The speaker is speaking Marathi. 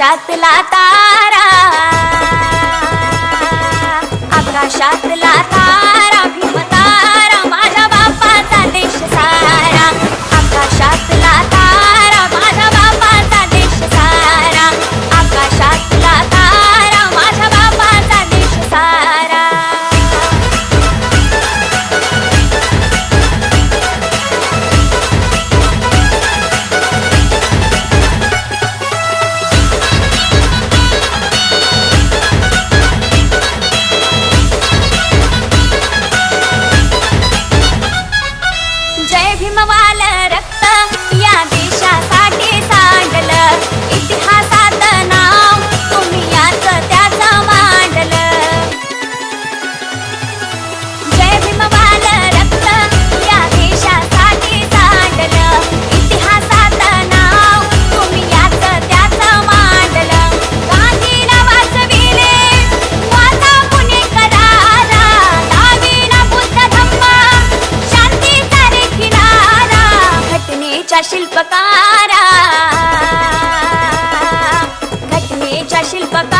आकाशातला तारा, आकाशातला तारा, भीम तारा, माझ्या बापाचा देश सारा. आकाशातला तारा, माझ्या बापाचा देश सारा. आकाशातला तारा, माझ्या बापाचा देश सारा. जय भीमवाल रक्त या देशासाठी सांडलं, इतिहासात नाव तुम्ही याच त्याचं मांडलं. जय भीमवाल रक्त या देशासाठी सांडलं, इतिहासात नाव तुम्ही याच त्याचं मांडलं. गांधीला वाचविले वाचा पुणेकराला, लाविला बुद्ध धम्म शांतीचा रे किनारा. घटनेच्या शिल्पकारा, घटनेच्या शिल्पकारा,